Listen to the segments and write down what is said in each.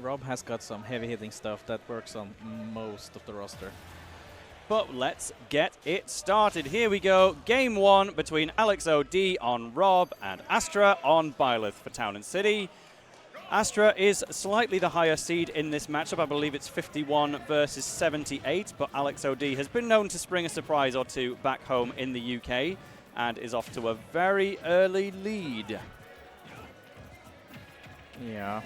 Rob has got some heavy-hitting stuff that works on most of the roster. But let's get it started. Here we go. Game 1 between Alexod on Rob and Astra on Byleth for Town and City. Astra is slightly the higher seed in this matchup. I believe it's 51 versus 78, but Alexod has been known to spring a surprise or two back home in the UK and is off to a very early lead. Yeah,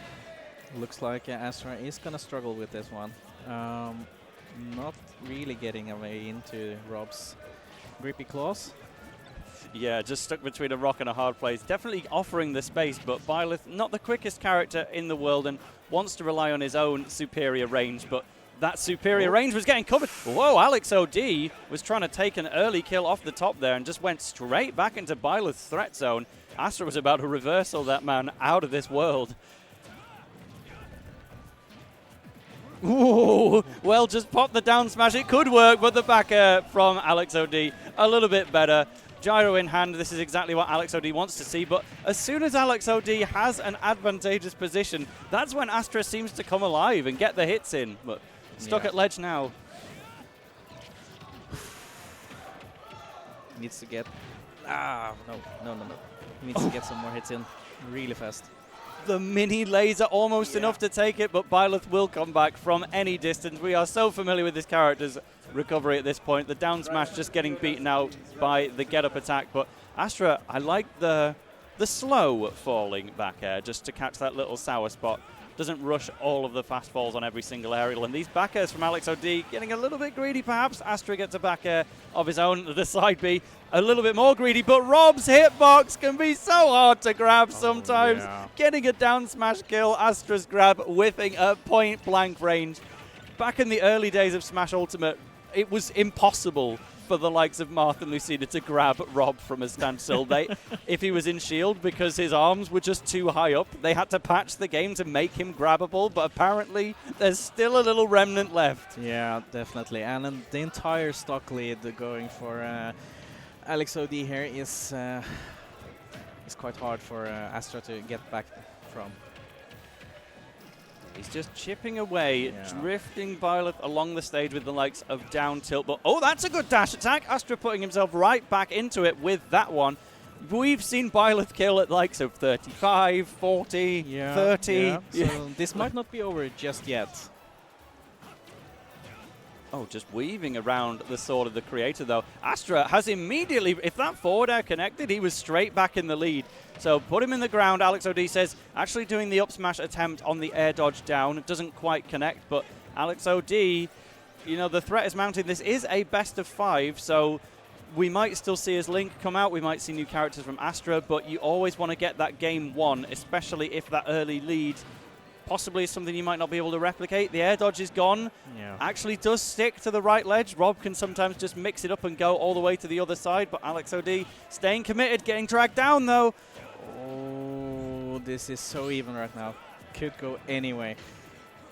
looks like Astra is going to struggle with this one. Not really getting away into Rob's grippy claws. Yeah, just stuck between a rock and a hard place. Definitely offering the space, but Byleth, not the quickest character in the world and wants to rely on his own superior range, but that superior range was getting covered. Whoa, Alexod was trying to take an early kill off the top there and just went straight back into Byleth's threat zone. Astra was about to reversal that man out of this world. Ooh, well, just pop the down smash. It could work, but the back air from Alexod a little bit better. Gyro in hand, this is exactly what Alexod wants to see, but as soon as Alexod has an advantageous position, that's when Astra seems to come alive and get the hits in, but stuck at ledge now. Needs to get... no. Needs to get some more hits in really fast. The mini laser almost enough to take it, but Byleth will come back from any distance. We are so familiar with this character's recovery at this point. The down smash just getting beaten out by the get-up attack, but Astra, I like the slow falling back air just to catch that little sour spot. Doesn't rush all of the fast falls on every single aerial, and these back airs from Alexod getting a little bit greedy perhaps. Astra gets a back air of his own, the side B a little bit more greedy, but Rob's hitbox can be so hard to grab sometimes. Getting a down smash kill, Astra's grab whiffing at point blank range. Back in the early days of Smash Ultimate, it was impossible for the likes of Marth and Lucina to grab Rob from a standstill. If he was in shield, because his arms were just too high up, they had to patch the game to make him grabbable, but apparently there's still a little remnant left. Yeah, definitely. And the entire stock lead going for Alexod here is quite hard for Astra to get back from. He's just chipping away, drifting Byleth along the stage with the likes of down tilt. But oh, that's a good dash attack. Astra putting himself right back into it with that one. We've seen Byleth kill at likes of 35, 40, 30. Yeah. So this might not be over just yet. Oh, just weaving around the sword of the creator, though. Astra has immediately, if that forward air connected, he was straight back in the lead. So put him in the ground. Alexod says, actually doing the up smash attempt on the air dodge down. It doesn't quite connect, but Alexod, you know, the threat is mounting. This is a best of 5, so we might still see his Link come out. We might see new characters from Astra, but you always want to get that game 1, especially if that early lead possibly is something you might not be able to replicate. The air dodge is gone. Actually does stick to the right ledge. Rob can sometimes just mix it up and go all the way to the other side, but Alexod staying committed, getting dragged down though. Oh, this is so even right now. Could go anyway.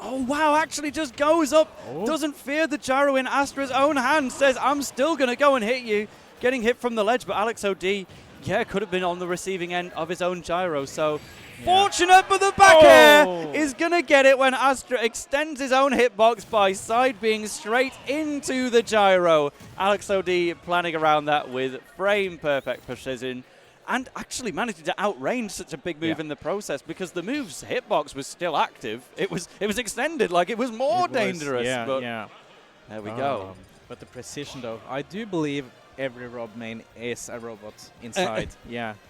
Oh wow, actually just goes up. Doesn't fear the gyro in Astra's own hand. Says, I'm still going to go and hit you. Getting hit from the ledge, but Alexod, could have been on the receiving end of his own gyro. So fortunate, but the back air is going to get it when Astra extends his own hitbox by side being straight into the gyro. Alexod planning around that with frame perfect precision and actually managing to outrange such a big move in the process, because the move's hitbox was still active. It was extended, like it was more dangerous. There we go. But the precision though, I do believe every Rob main is a robot inside.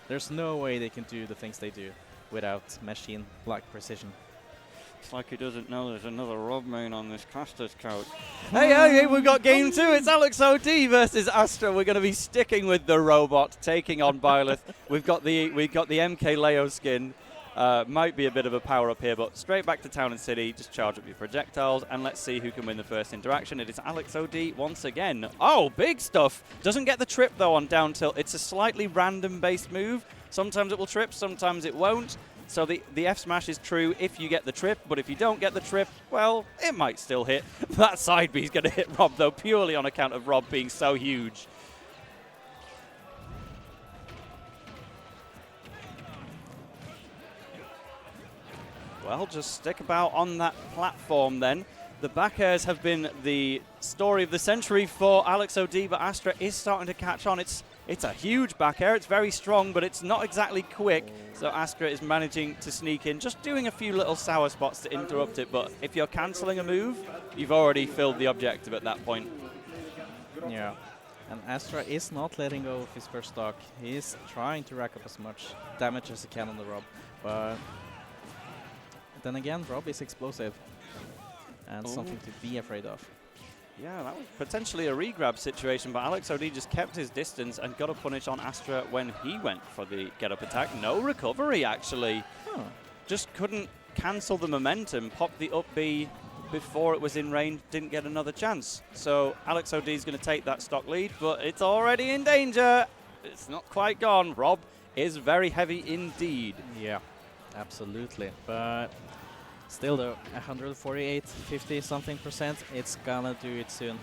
There's no way they can do the things they do without machine-like precision. It's like he doesn't know there's another Rob main on this caster's couch. Hey, we've got game 2. It's Alexod versus Astra. We're going to be sticking with the robot, taking on Byleth. We've got the MK Leo skin. Might be a bit of a power-up here, but straight back to Town and City. Just charge up your projectiles, and let's see who can win the first interaction. It is Alexod once again. Oh, big stuff. Doesn't get the trip, though, on down tilt. It's a slightly random-based move. Sometimes it will trip, sometimes it won't. So the F-smash is true if you get the trip, but if you don't get the trip, well, it might still hit. That side B is going to hit Rob, though, purely on account of Rob being so huge. Well, just stick about on that platform then. The back airs have been the story of the century for Alexod, but Astra is starting to catch on. It's a huge back air. It's very strong, but it's not exactly quick. So Astra is managing to sneak in, just doing a few little sour spots to interrupt it. But if you're cancelling a move, you've already filled the objective at that point. Yeah. And Astra is not letting go of his first stock. He is trying to rack up as much damage as he can on the Rob. But then again, Rob is explosive. And something to be afraid of. Yeah, that was potentially a regrab situation, but Alexod just kept his distance and got a punish on Astra when he went for the get-up attack. No recovery, actually. Huh. Just couldn't cancel the momentum, popped the up B before it was in range, didn't get another chance. So Alexod is going to take that stock lead, but it's already in danger. It's not quite gone. Rob is very heavy indeed. Yeah, absolutely. But still though, 148, 50 something %, it's gonna do it soon.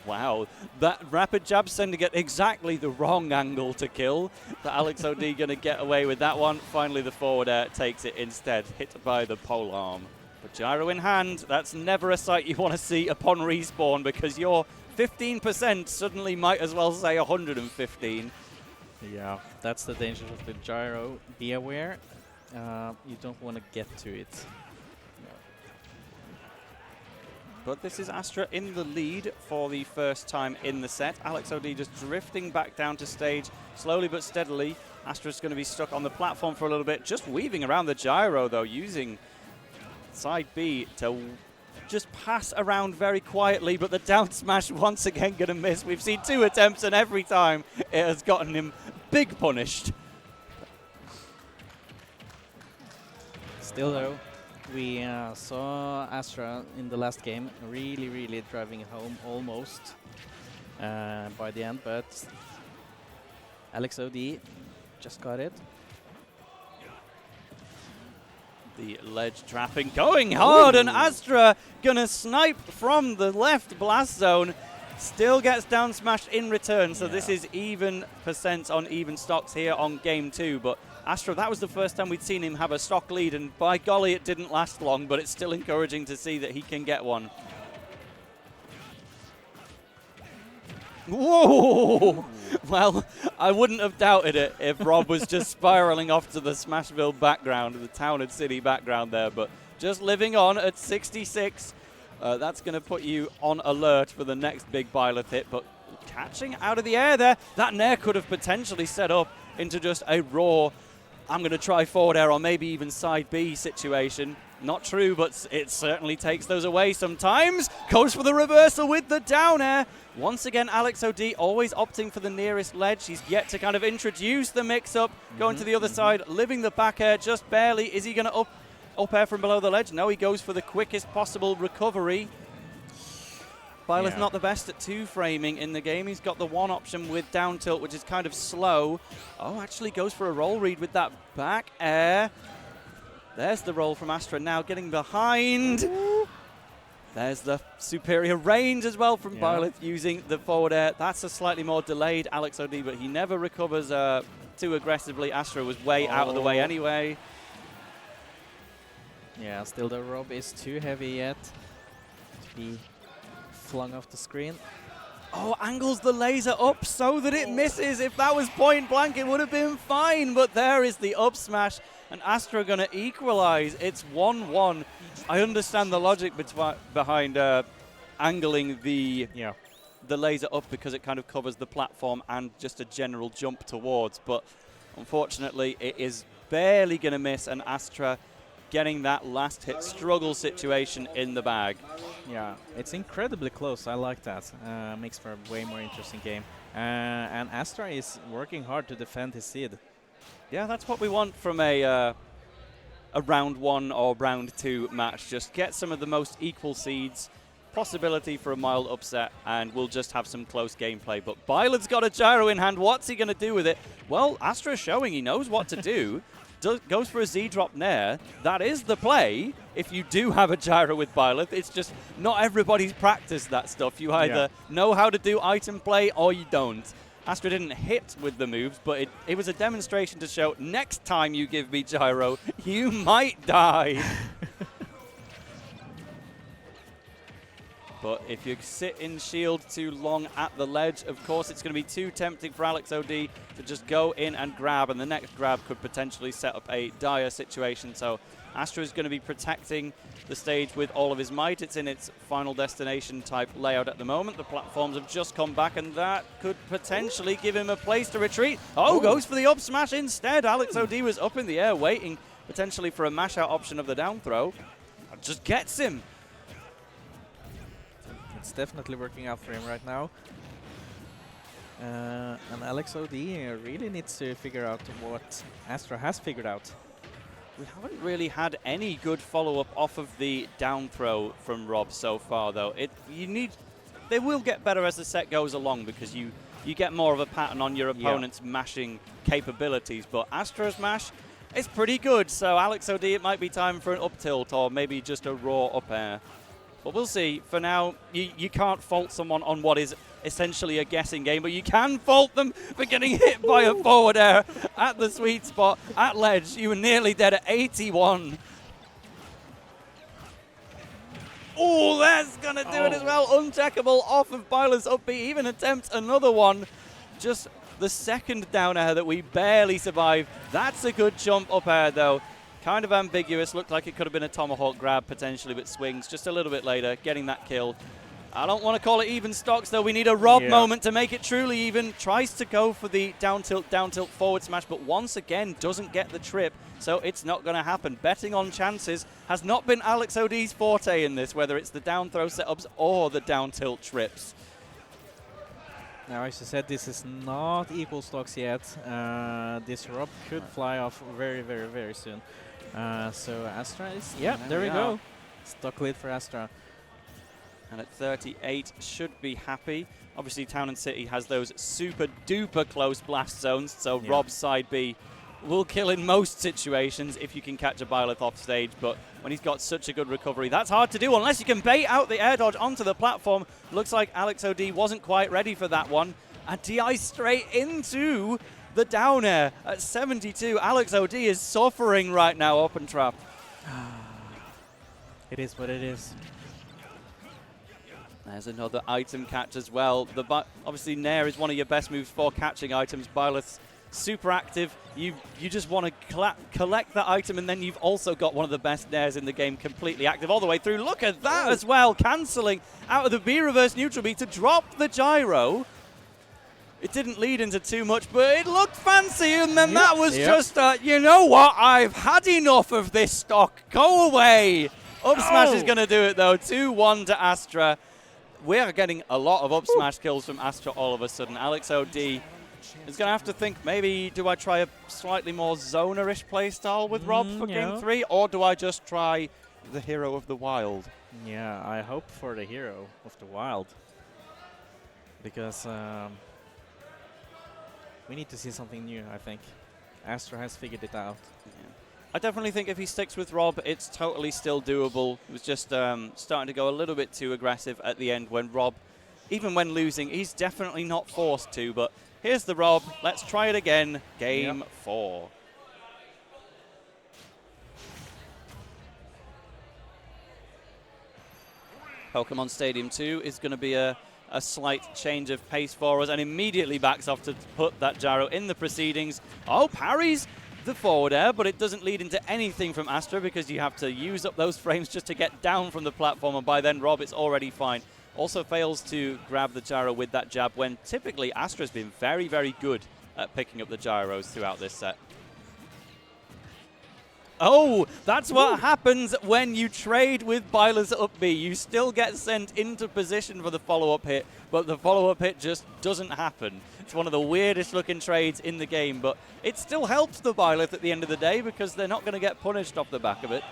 Wow, that rapid jab sending at exactly the wrong angle to kill. The Alexod gonna get away with that one. Finally the forward air takes it instead, hit by the pole arm. But gyro in hand, that's never a sight you want to see upon respawn, because your 15% suddenly might as well say 115. Yeah, that's the danger of the gyro. Be aware, you don't want to get to it. But this is Astra in the lead for the first time in the set. Alexod just drifting back down to stage slowly but steadily. Astra's going to be stuck on the platform for a little bit, just weaving around the gyro though, using side B to just pass around very quietly, but the down smash once again going to miss. We've seen 2 attempts and every time it has gotten him big punished. Still though, we saw Astra in the last game really driving it home almost by the end, but Alexod just got it. The ledge trapping going hard. Ooh. And Astra gonna snipe from the left blast zone. Still gets down smashed in return, so this is even % on even stocks here on game 2, but Astra, that was the first time we'd seen him have a stock lead, and by golly, it didn't last long, but it's still encouraging to see that he can get one. Whoa! Well, I wouldn't have doubted it if Rob was just spiraling off to the Smashville background, the town and city background there, but just living on at 66. That's going to put you on alert for the next big Byleth hit, but catching out of the air there, that nair could have potentially set up into just a raw, I'm going to try forward air or maybe even side B situation. Not true, but it certainly takes those away sometimes. Goes for the reversal with the down air. Once again, Alexod always opting for the nearest ledge. He's yet to kind of introduce the mix-up, going to the other side, living the back air just barely. Is he going to up air from below the ledge? No, he goes for the quickest possible recovery. Byleth not the best at 2-framing in the game. He's got the one option with down tilt, which is kind of slow. Oh, actually goes for a roll read with that back air. There's the roll from Astra now getting behind. There's the superior range as well from Byleth using the forward air. That's a slightly more delayed Alexod, but he never recovers too aggressively. Astra was way out of the way anyway. Yeah, still the Rob is too heavy yet to be flung off the screen. Oh, angles the laser up so that it misses. If that was point blank, it would have been fine. But there is the up smash, and Astra going to equalize. It's 1-1. I understand the logic behind angling the laser up because it kind of covers the platform and just a general jump towards. But unfortunately, it is barely going to miss, and Astra getting that last hit struggle situation in the bag. Yeah, it's incredibly close. I like that. Makes for a way more interesting game. And Astra is working hard to defend his seed. Yeah, that's what we want from a round 1 or round 2 match. Just get some of the most equal seeds, possibility for a mild upset, and we'll just have some close gameplay. But Byleth's got a gyro in hand. What's he going to do with it? Well, Astra's showing he knows what to do. Goes for a Z-drop nair. That is the play if you do have a gyro with Byleth. It's just not everybody's practiced that stuff. You either know how to do item play or you don't. Astra didn't hit with the moves, but it was a demonstration to show next time you give me gyro, you might die. But if you sit in shield too long at the ledge, of course it's going to be too tempting for Alexod to just go in and grab, and the next grab could potentially set up a dire situation. So Astra is going to be protecting the stage with all of his might. It's in its final destination type layout at the moment. The platforms have just come back, and that could potentially give him a place to retreat. Oh, goes for the up smash instead. Alexod was up in the air waiting potentially for a mash out option of the down throw. Just gets him. It's definitely working out for him right now. And Alexod really needs to figure out what Astra has figured out. We haven't really had any good follow-up off of the down throw from Rob so far, though. They will get better as the set goes along, because you get more of a pattern on your opponent's mashing capabilities. But Astra's mash is pretty good, so Alexod, it might be time for an up tilt or maybe just a raw up air. But we'll see. For now, you can't fault someone on what is essentially a guessing game, but you can fault them for getting hit by a forward air at the sweet spot, at ledge. You were nearly dead at 81. Oh, that's going to do it as well. Uncheckable off of Byleth's up B. Even attempts another one. Just the second down air that we barely survived. That's a good jump up air, though. Kind of ambiguous. Looked like it could have been a tomahawk grab potentially, but swings just a little bit later, getting that kill. I don't want to call it even stocks, though. We need a Rob moment to make it truly even. Tries to go for the down tilt forward smash, but once again doesn't get the trip, so it's not going to happen. Betting on chances has not been Alexod's forte in this, whether it's the down throw setups or the down tilt trips. Now, as you said, this is not equal stocks yet. This Rob could fly off very, very, very soon. So Astra is, there we go. Stock lead for Astra. And at 38, should be happy. Obviously, Town and City has those super duper close blast zones, so Rob's side B will kill in most situations if you can catch a Byleth off stage, but when he's got such a good recovery, that's hard to do unless you can bait out the air dodge onto the platform. Looks like Alexod wasn't quite ready for that one. And DI straight into the down air at 72. Alexod is suffering right now, open trap. It is what it is. There's another item catch as well. Obviously, Nair is one of your best moves for catching items. Byleth's super active. You just want to collect that item, and then you've also got one of the best Nairs in the game completely active all the way through. Look at that as well, cancelling out of the B reverse neutral B to drop the gyro. It didn't lead into too much, but it looked fancy, and then that was just, you know what, I've had enough of this stock. Go away. Up smash is going to do it, though. 2-1 to Astra. We're getting a lot of up smash kills from Astra all of a sudden. Alexod is going to have to think, maybe do I try a slightly more zoner-ish playstyle with Rob for game 3, or do I just try the Hero of the Wild? Yeah, I hope for the Hero of the Wild. Because we need to see something new, I think. Astra has figured it out. Yeah. I definitely think if he sticks with Rob, it's totally still doable. It was just starting to go a little bit too aggressive at the end when Rob, even when losing, he's definitely not forced to. But here's the Rob. Let's try it again. Game 4. Pokemon Stadium 2 is going to be a slight change of pace for us, and immediately backs off to put that gyro in the proceedings. Oh, parries the forward air, but it doesn't lead into anything from Astra because you have to use up those frames just to get down from the platform, and by then Rob is already fine. Also fails to grab the gyro with that jab when typically Astra's been very, very good at picking up the gyros throughout this set. Oh, that's what happens when you trade with Byleth's up B. You still get sent into position for the follow-up hit, but the follow-up hit just doesn't happen. It's one of the weirdest looking trades in the game, but it still helps the Byleth at the end of the day because they're not going to get punished off the back of it.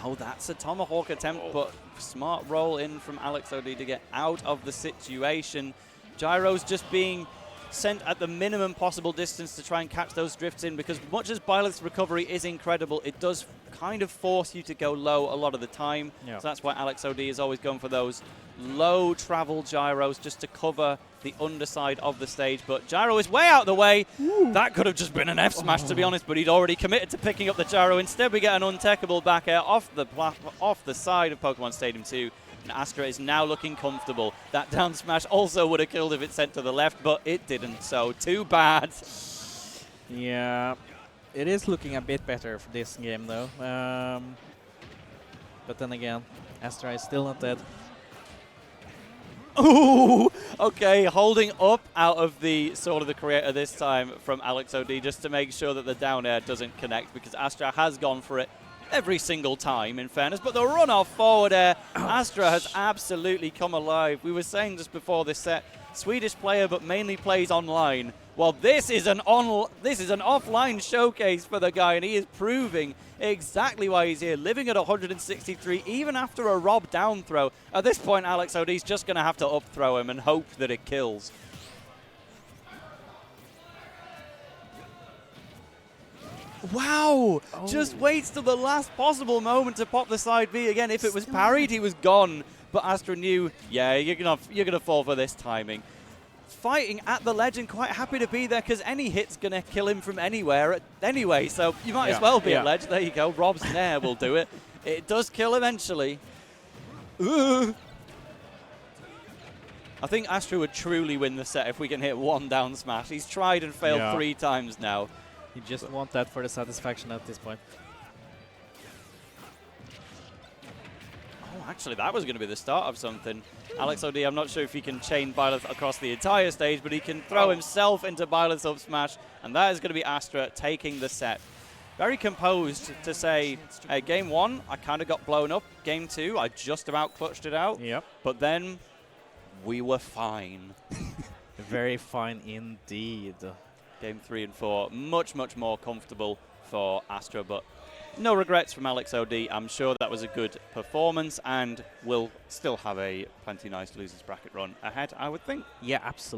Oh, that's a tomahawk attempt, but smart roll in from Alexod to get out of the situation. Gyro's just being sent at the minimum possible distance to try and catch those drifts in, because much as Byleth's recovery is incredible, it does kind of force you to go low a lot of the time. So that's why Alexod is always going for those low travel gyros just to cover the underside of the stage, but gyro is way out of the way. Ooh. That could have just been an F smash, to be honest, but he'd already committed to picking up the gyro. Instead, we get an untechable back air off the side of Pokemon Stadium 2, and Astra is now looking comfortable. That down smash also would have killed if it sent to the left, but it didn't, so too bad. Yeah, it is looking a bit better for this game, though. But then again, Astra is still not dead. Ooh, okay, holding up out of the Sword of the Creator this time from Alexod just to make sure that the down air doesn't connect, because Astra has gone for it every single time, in fairness. But the run-off forward air, Astra has absolutely come alive. We were saying just before this set, Swedish player but mainly plays online. Well, this is an offline showcase for the guy, and he is proving exactly why he's here, living at 163, even after a Rob down throw. At this point, Alexod's just going to have to up throw him and hope that it kills. Wow! Oh. Just waits till the last possible moment to pop the side B again. If it was parried, he was gone. But Astra knew, yeah, you're gonna fall for this timing. Fighting at the ledge and quite happy to be there, because any hit's going to kill him from anywhere anyway, so you might as well be at ledge. There you go. Rob's Nair will do it. It does kill eventually. Ooh. I think Astra would truly win the set if we can hit one down smash. He's tried and failed 3 times now. You just want that for the satisfaction at this point. Oh, actually, that was going to be the start of something. Alexod, I'm not sure if he can chain Byleth across the entire stage, but he can throw himself into Byleth's up smash, and that is going to be Astra taking the set. Very composed to say, hey, game 1, I kind of got blown up. Game 2, I just about clutched it out. Yep. But then, we were fine. Very fine indeed. Game 3 and 4, much, much more comfortable for Astra, but no regrets from Alexod. I'm sure that was a good performance, and we'll still have a plenty nice losers bracket run ahead, I would think. Yeah, absolutely.